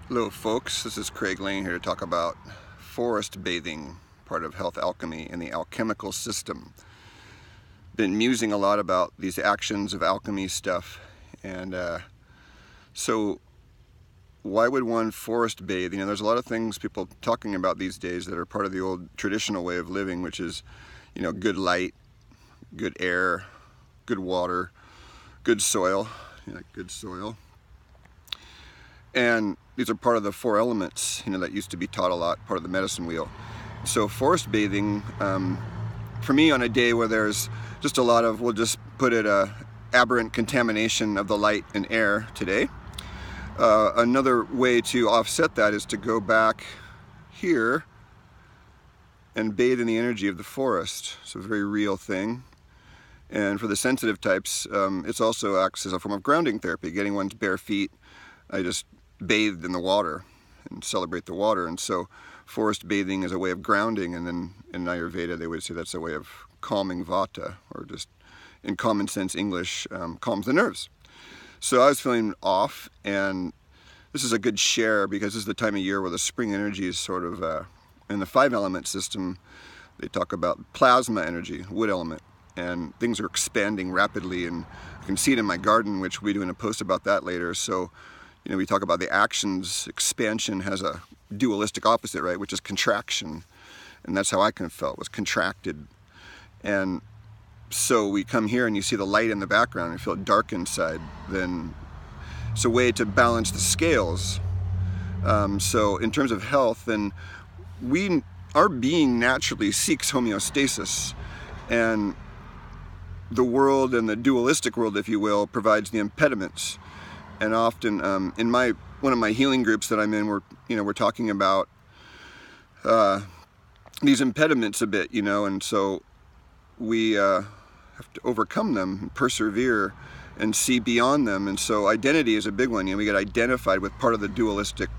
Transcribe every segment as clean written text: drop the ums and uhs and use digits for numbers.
Hello folks, this is Craig Lane here to talk about forest bathing, part of health alchemy and the alchemical system. Been musing a lot about these actions of alchemy stuff, and so why would one forest bathe? You know, there's a lot of things people talking about these days that are part of the old traditional way of living, which is, you know, good light, good air, good water, good soil, good soil. And these are part of the four elements, you know, that used to be taught a lot, part of the medicine wheel. So forest bathing, for me, on a day where there's just a lot of, we'll just put it, aberrant contamination of the light and air today. Another way to offset that is to go back here and bathe in the energy of the forest. It's a very real thing. And for the sensitive types, it also acts as a form of grounding therapy, getting one's bare feet. I just bathed in the water and celebrate the water, and so forest bathing is a way of grounding, and then in Ayurveda they would say that's a way of calming vata, or just in common sense English, calms the nerves. So I was feeling off, and this is a good share because this is the time of year where the spring energy is sort of, in the 5-element system, they talk about plasma energy, wood element, and things are expanding rapidly, and I can see it in my garden, which we'll be doing a post about that later. So you know, we talk about the actions. Expansion has a dualistic opposite, right, which is contraction. And that's how I kind of felt, was contracted. And so we come here and you see the light in the background and you feel dark inside. Then it's a way to balance the scales. So in terms of health, then our being naturally seeks homeostasis. And the world, and the dualistic world, if you will, provides the impediments. And often, in one of my healing groups that I'm in, we're talking about these impediments a bit, and so we have to overcome them, and persevere, and see beyond them. And so identity is a big one. We get identified with part of the dualistic.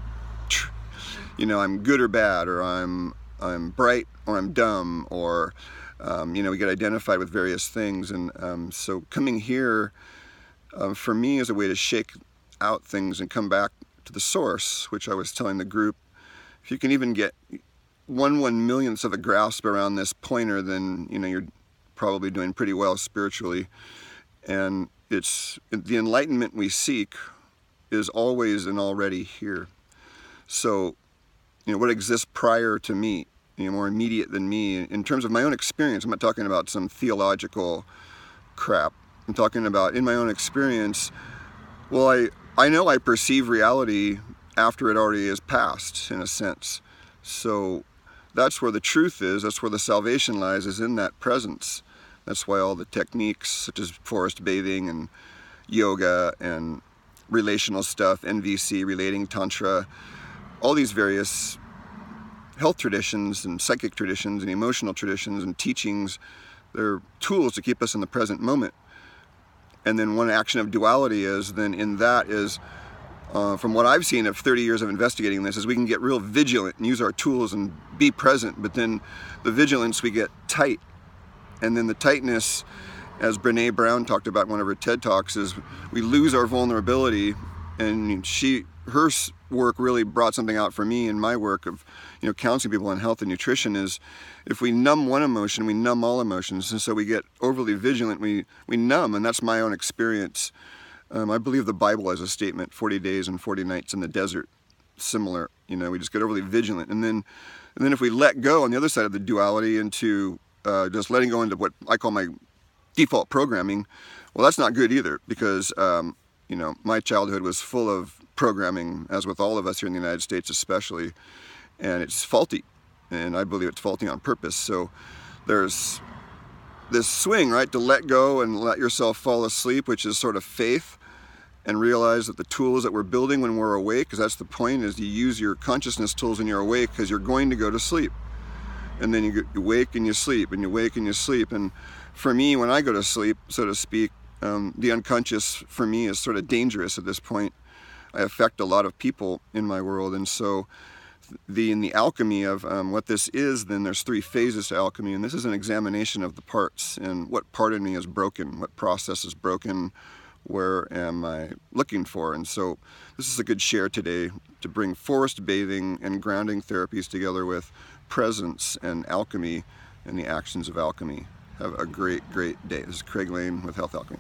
I'm good or bad, or I'm bright, or I'm dumb, or we get identified with various things. And so coming here, for me, is a way to shake out things and come back to the source, which I was telling the group. If you can even get 1/1,000,000th of a grasp around this pointer, then you're probably doing pretty well spiritually. And it's the enlightenment we seek is always and already here. So what exists prior to me, more immediate than me, in terms of my own experience. I'm not talking about some theological crap. I'm talking about, in my own experience, well, I know I perceive reality after it already is past, in a sense. So that's where the truth is, that's where the salvation lies, is in that presence. That's why all the techniques, such as forest bathing and yoga and relational stuff, NVC, relating tantra, all these various health traditions and psychic traditions and emotional traditions and teachings, they're tools to keep us in the present moment. And then one action of duality is, then in that is, from what I've seen of 30 years of investigating this, is we can get real vigilant and use our tools and be present, but then the vigilance, we get tight. And then the tightness, as Brene Brown talked about in one of her TED Talks, is we lose our vulnerability. And her work really brought something out for me in my work of counseling people on health and nutrition, is if we numb one emotion, we numb all emotions. And so we get overly vigilant, we numb, and that's my own experience. I believe the Bible has a statement, 40 days and 40 nights in the desert, similar. We just get overly vigilant. And then if we let go on the other side of the duality into just letting go into what I call my default programming, well, that's not good either, because my childhood was full of programming, as with all of us here in the United States especially, and it's faulty, and I believe it's faulty on purpose. So there's this swing, right, to let go and let yourself fall asleep, which is sort of faith, and realize that the tools that we're building when we're awake, because that's the point, is you use your consciousness tools when you're awake, because you're going to go to sleep. And then you wake and you sleep, and you wake and you sleep. And for me, when I go to sleep, so to speak, the unconscious for me is sort of dangerous at this point. I affect a lot of people in my world, and so in the alchemy of what this is, then there's 3 phases to alchemy, and this is an examination of the parts and what part in me is broken, what process is broken, where am I looking for. And so this is a good share today, to bring forest bathing and grounding therapies together with presence and alchemy and the actions of alchemy. Have a great, great day. This is Craig Lane with Health Alchemy.